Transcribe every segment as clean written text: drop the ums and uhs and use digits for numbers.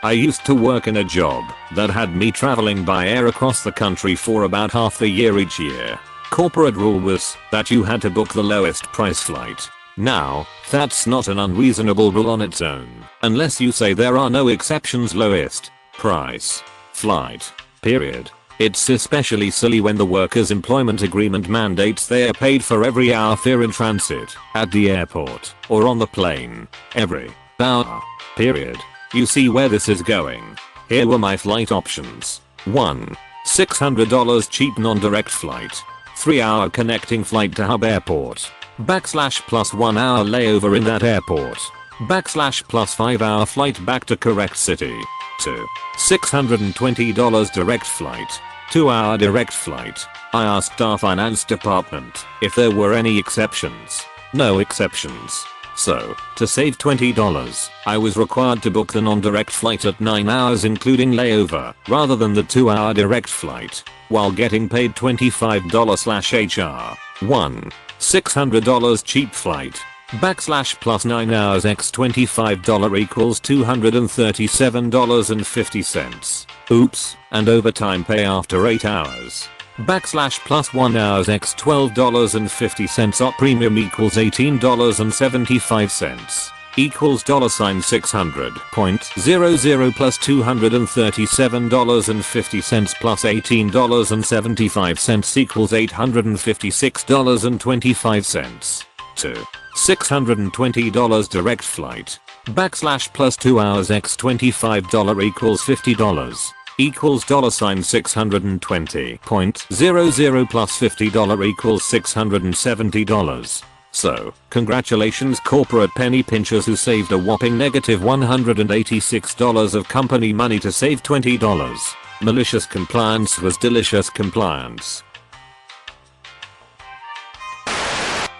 I used to work in a job that had me traveling by air across the country for about half the year each year. Corporate rule was that you had to book the lowest price flight. Now, that's not an unreasonable rule on its own, unless you say there are no exceptions. Lowest price flight, period. It's especially silly when the workers' employment agreement mandates they are paid for every hour they're in transit, at the airport, or on the plane. Every hour, period. You see where this is going. Here were my flight options. 1. $600 cheap non-direct flight. 3-hour connecting flight to Hub Airport. /plus 1 hour layover in that airport. /plus 5-hour flight back to correct city. 2. $620 direct flight. 2-hour direct flight. I asked our finance department if there were any exceptions. No exceptions. So, to save $20, I was required to book the non-direct flight at 9 hours including layover, rather than the 2-hour direct flight, while getting paid $25/HR. 1. $600 cheap flight. /plus 9 hours x $25 equals $237.50. Oops, and overtime pay after 8 hours. /plus 1 hours x $12.50 op premium equals $18.75 equals $600.00 plus $237.50 plus $18.75 equals $856.25. 2. $620 direct flight. /plus 2 hours x $25 equals $50 equals $620.00 plus $50 equals $670. So, congratulations corporate penny pinchers who saved a whopping negative $186 of company money to save $20. Malicious compliance was delicious compliance.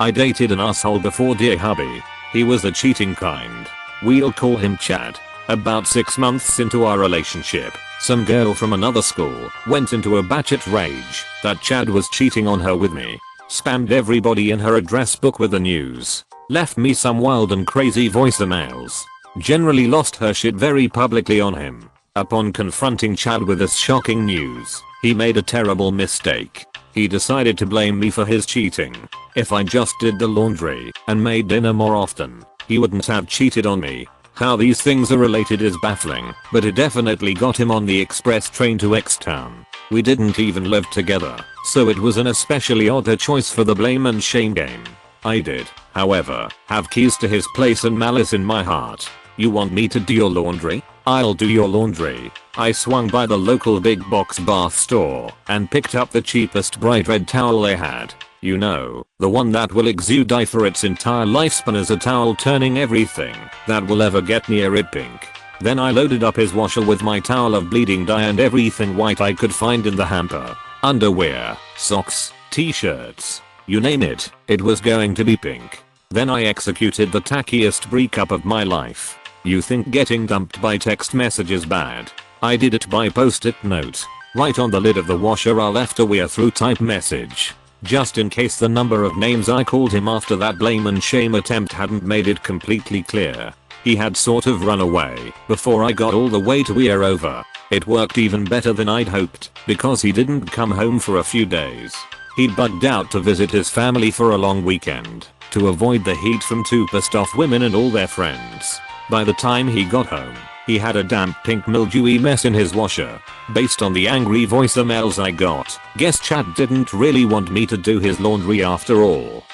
I dated an asshole before, dear hubby. He was the cheating kind. We'll call him Chad. About 6 months into our relationship, some girl from another school went into a batshit rage that Chad was cheating on her with me. Spammed everybody in her address book with the news. Left me some wild and crazy voicemails. Generally lost her shit very publicly on him. Upon confronting Chad with this shocking news, he made a terrible mistake. He decided to blame me for his cheating. If I just did the laundry and made dinner more often, he wouldn't have cheated on me. How these things are related is baffling, but it definitely got him on the express train to X-Town. We didn't even live together, so it was an especially odd choice for the blame and shame game. I did, however, have keys to his place and malice in my heart. You want me to do your laundry? I'll do your laundry. I swung by the local big box bath store and picked up the cheapest bright red towel they had. You know, the one that will exude dye for its entire lifespan as a towel, turning everything that will ever get near it pink. Then I loaded up his washer with my towel of bleeding dye and everything white I could find in the hamper. Underwear, socks, t-shirts, you name it, it was going to be pink. Then I executed the tackiest breakup of my life. You think getting dumped by text message is bad? I did it by post-it note. Right on the lid of the washer I left a "we're through" type message. Just in case the number of names I called him after that blame and shame attempt hadn't made it completely clear. He had sort of run away before I got all the way to "we're over." It worked even better than I'd hoped, because he didn't come home for a few days. He'd bugged out to visit his family for a long weekend, to avoid the heat from 2 pissed off women and all their friends. By the time he got home, he had a damp pink mildewy mess in his washer. Based on the angry voicemails I got, guess Chad didn't really want me to do his laundry after all.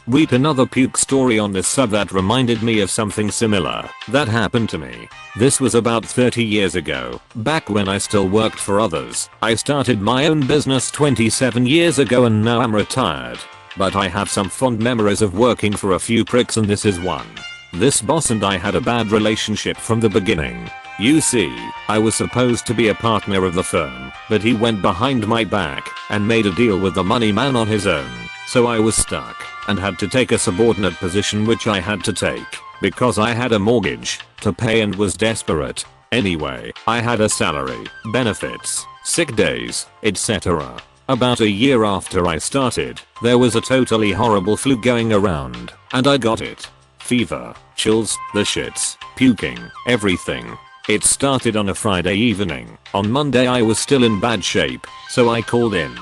Read another puke story on this sub that reminded me of something similar that happened to me. This was about 30 years ago, back when I still worked for others. I started my own business 27 years ago and now I'm retired. But I have some fond memories of working for a few pricks, and this is one. This boss and I had a bad relationship from the beginning. You see, I was supposed to be a partner of the firm, but he went behind my back and made a deal with the money man on his own. So I was stuck and had to take a subordinate position, which I had to take because I had a mortgage to pay and was desperate. Anyway, I had a salary, benefits, sick days, etc. About a year after I started, there was a totally horrible flu going around, and I got it. fever, chills, the shits, puking, everything. It started on a Friday evening. On Monday I was still in bad shape, so I called in.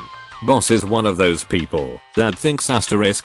Boss is one of those people that thinks *EVERYONE*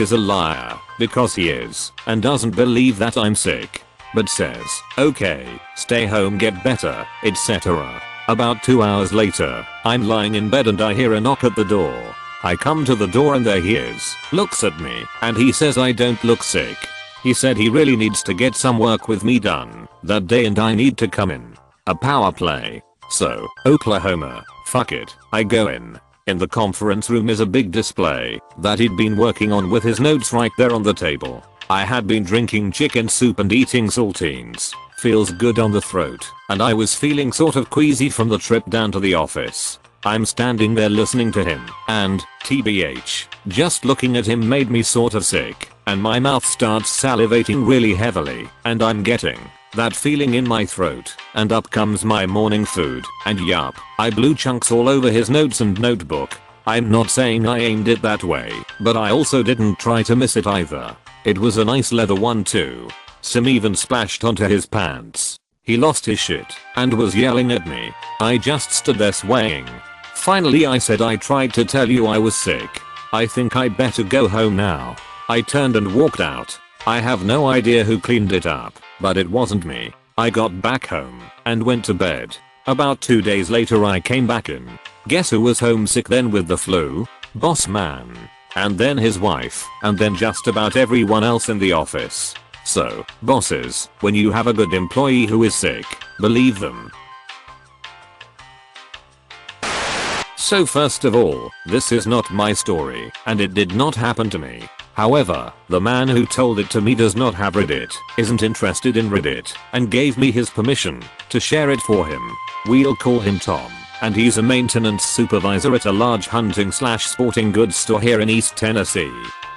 is a liar, because he is, and doesn't believe that I'm sick. But says, okay, stay home, get better, etc. About 2 hours later, I'm lying in bed and I hear a knock at the door. I come to the door and there he is, looks at me, and he says I don't look sick. He said he really needs to get some work with me done that day and I need to come in. A power play. So, Oklahoma, fuck it, I go in. In the conference room is a big display that he'd been working on with his notes right there on the table. I had been drinking chicken soup and eating saltines. Feels good on the throat, and I was feeling sort of queasy from the trip down to the office. I'm standing there listening to him, and, TBH, just looking at him made me sort of sick, and my mouth starts salivating really heavily, and I'm getting that feeling in my throat, and up comes my morning food, and yup, I blew chunks all over his notes and notebook. I'm not saying I aimed it that way, but I also didn't try to miss it either. It was a nice leather one too. Some even splashed onto his pants. He lost his shit, and was yelling at me. I just stood there swaying. Finally I said, I tried to tell you I was sick. I think I better go home now. I turned and walked out. I have no idea who cleaned it up, but it wasn't me. I got back home, and went to bed. About 2 days later I came back in. Guess who was homesick then with the flu? Boss man. And then his wife, and then just about everyone else in the office. So, bosses, when you have a good employee who is sick, believe them. So first of all, this is not my story, and it did not happen to me. However, the man who told it to me does not have Reddit, isn't interested in Reddit, and gave me his permission to share it for him. We'll call him Tom, and he's a maintenance supervisor at a large hunting/sporting goods store here in East Tennessee.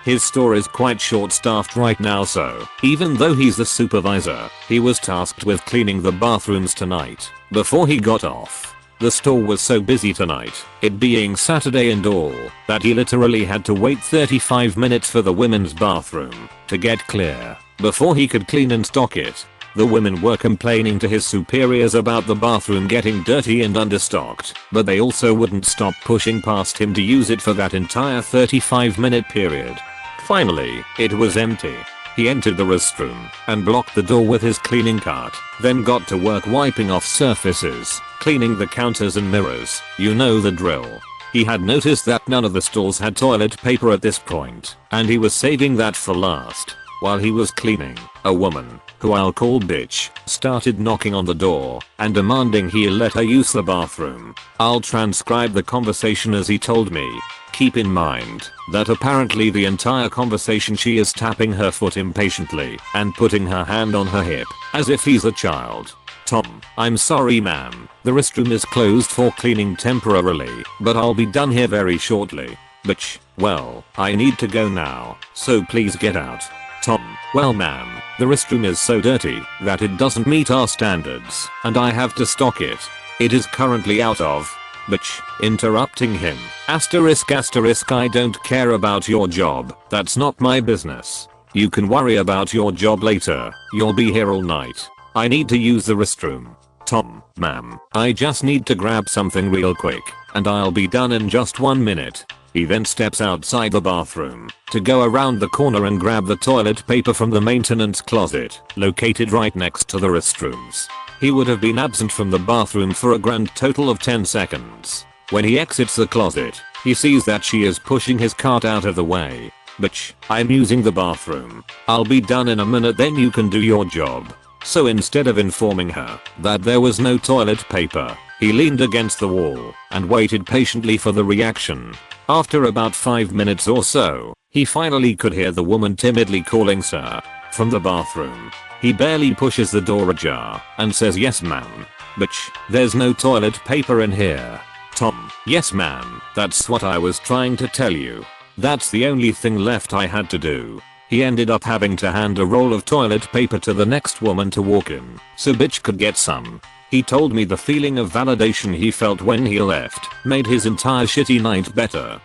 His store is quite short-staffed right now, so even though he's the supervisor, he was tasked with cleaning the bathrooms tonight before he got off. The store was so busy tonight, it being Saturday and all, that he literally had to wait 35 minutes for the women's bathroom to get clear before he could clean and stock it. The women were complaining to his superiors about the bathroom getting dirty and understocked, but they also wouldn't stop pushing past him to use it for that entire 35-minute period. Finally, it was empty. He entered the restroom and blocked the door with his cleaning cart, then got to work wiping off surfaces, cleaning the counters and mirrors, you know the drill. He had noticed that none of the stalls had toilet paper at this point, and he was saving that for last. While he was cleaning, a woman, who I'll call bitch, started knocking on the door and demanding he let her use the bathroom. I'll transcribe the conversation as he told me. Keep in mind that apparently the entire conversation she is tapping her foot impatiently and putting her hand on her hip as if he's a child. Tom, I'm sorry ma'am, the restroom is closed for cleaning temporarily, but I'll be done here very shortly. Bitch, well, I need to go now, so please get out. Tom, well ma'am, the restroom is so dirty that it doesn't meet our standards, and I have to stock it. It is currently out of. Bitch, interrupting him. Asterisk asterisk, I don't care about your job, that's not my business. You can worry about your job later, you'll be here all night. I need to use the restroom. Tom, ma'am, I just need to grab something real quick, and I'll be done in just 1 minute. He then steps outside the bathroom to go around the corner and grab the toilet paper from the maintenance closet, located right next to the restrooms. He would have been absent from the bathroom for a grand total of 10 seconds. When he exits the closet, he sees that she is pushing his cart out of the way. Bitch, I'm using the bathroom. I'll be done in a minute, then you can do your job. So instead of informing her that there was no toilet paper, he leaned against the wall and waited patiently for the reaction. After about 5 minutes or so, he finally could hear the woman timidly calling sir from the bathroom. He barely pushes the door ajar and says, yes ma'am. Bitch, there's no toilet paper in here. Tom, yes ma'am, that's what I was trying to tell you. That's the only thing left I had to do. He ended up having to hand a roll of toilet paper to the next woman to walk in, so bitch could get some. He told me the feeling of validation he felt when he left made his entire shitty night better.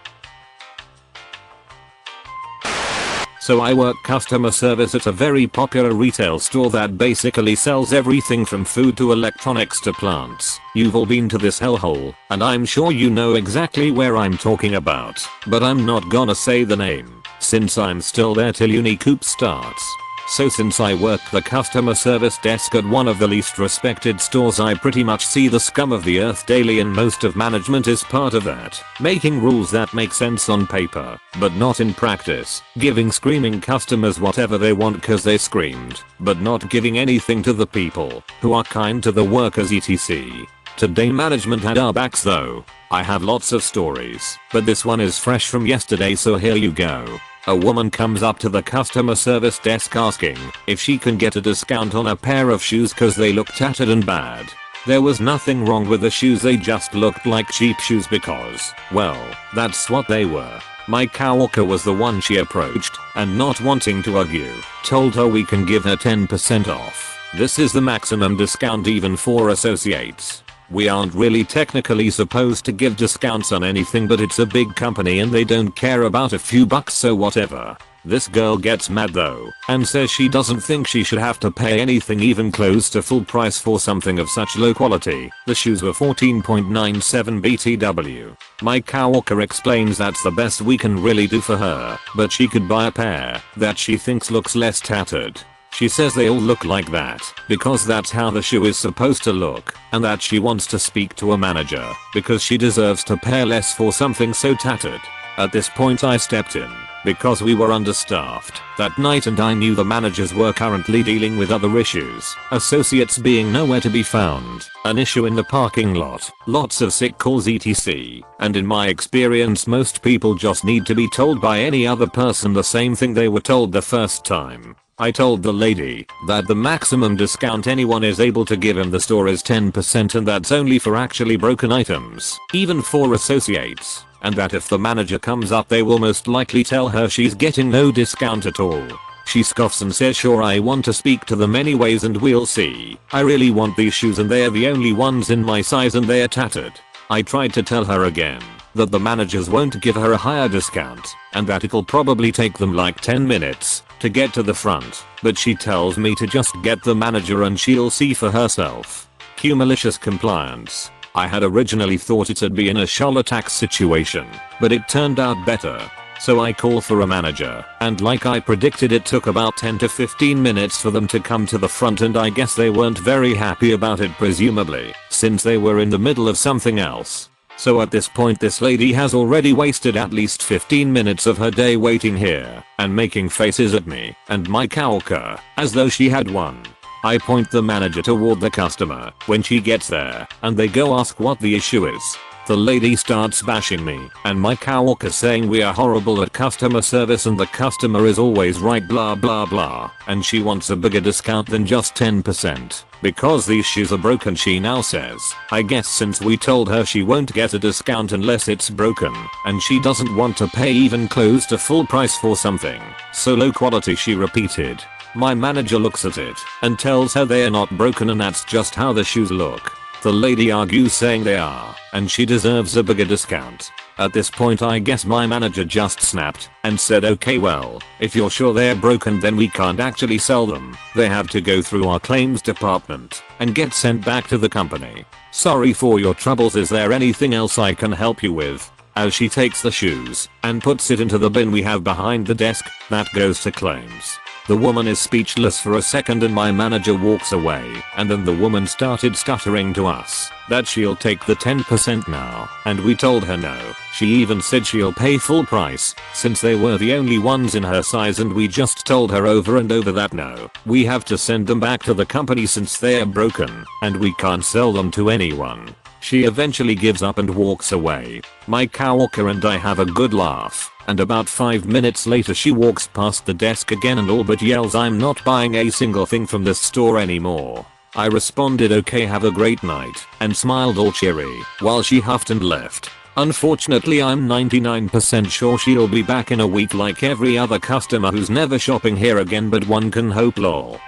So I work customer service at a very popular retail store that basically sells everything from food to electronics to plants. You've all been to this hellhole, and I'm sure you know exactly where I'm talking about, but I'm not gonna say the name, since I'm still there till uni coop starts. So since I work the customer service desk at one of the least respected stores, I pretty much see the scum of the earth daily, and most of management is part of that, making rules that make sense on paper, but not in practice, giving screaming customers whatever they want cause they screamed, but not giving anything to the people, who are kind to the workers etc. Today management had our backs though. I have lots of stories, but this one is fresh from yesterday, so here you go. A woman comes up to the customer service desk asking if she can get a discount on a pair of shoes cause they look tattered and bad. There was nothing wrong with the shoes, they just looked like cheap shoes because, well, that's what they were. My coworker was the one she approached, and not wanting to argue, told her we can give her 10% off. This is the maximum discount even for associates. We aren't really technically supposed to give discounts on anything, but it's a big company and they don't care about a few bucks, so whatever. This girl gets mad though, and says she doesn't think she should have to pay anything even close to full price for something of such low quality. The shoes were 14.97 BTW. My coworker explains that's the best we can really do for her, but she could buy a pair that she thinks looks less tattered. She says they all look like that because that's how the shoe is supposed to look, and that she wants to speak to a manager because she deserves to pay less for something so tattered. At this point I stepped in because we were understaffed that night and I knew the managers were currently dealing with other issues, associates being nowhere to be found, an issue in the parking lot, lots of sick calls etc. And in my experience most people just need to be told by any other person the same thing they were told the first time. I told the lady that the maximum discount anyone is able to give in the store is 10%, and that's only for actually broken items, even for associates, and that if the manager comes up they will most likely tell her she's getting no discount at all. She scoffs and says sure, I want to speak to them anyways and we'll see. I really want these shoes and they're the only ones in my size and they're tattered. I tried to tell her again that the managers won't give her a higher discount and that it'll probably take them like 10 minutes to get to the front, but she tells me to just get the manager and she'll see for herself. Cue malicious compliance. I had originally thought it'd be in a shoulder tax situation, but it turned out better. So I call for a manager, and like I predicted it took about 10 to 15 minutes for them to come to the front, and I guess they weren't very happy about it, presumably, since they were in the middle of something else. So at this point this lady has already wasted at least 15 minutes of her day waiting here and making faces at me and my coworker as though she had won. I point the manager toward the customer when she gets there and they go ask what the issue is. The lady starts bashing me and my coworker saying we are horrible at customer service and the customer is always right blah blah blah, and she wants a bigger discount than just 10%. Because these shoes are broken, she now says. I guess since we told her she won't get a discount unless it's broken, and she doesn't want to pay even close to full price for something so low quality, she repeated. My manager looks at it and tells her they are not broken and that's just how the shoes look. The lady argues saying they are, and she deserves a bigger discount. At this point I guess my manager just snapped and said okay, well, if you're sure they're broken then we can't actually sell them. They have to go through our claims department and get sent back to the company. Sorry for your troubles, is there anything else I can help you with? As she takes the shoes and puts it into the bin we have behind the desk that goes to claims. The woman is speechless for a second and my manager walks away, and then the woman started stuttering to us that she'll take the 10% now, and we told her no. She even said she'll pay full price since they were the only ones in her size, and we just told her over and over that no, we have to send them back to the company since they are broken and we can't sell them to anyone. She eventually gives up and walks away. My coworker and I have a good laugh, and about 5 minutes later she walks past the desk again and all but yells I'm not buying a single thing from this store anymore. I responded okay, have a great night, and smiled all cheery while she huffed and left. Unfortunately I'm 99% sure she'll be back in a week like every other customer who's never shopping here again, but one can hope, lol.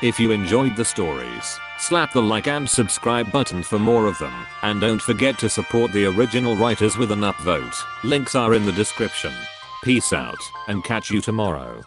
If you enjoyed the stories, Slap the like and subscribe button for more of them, and don't forget to support the original writers with an upvote. Links are in the description. Peace out, and catch you tomorrow.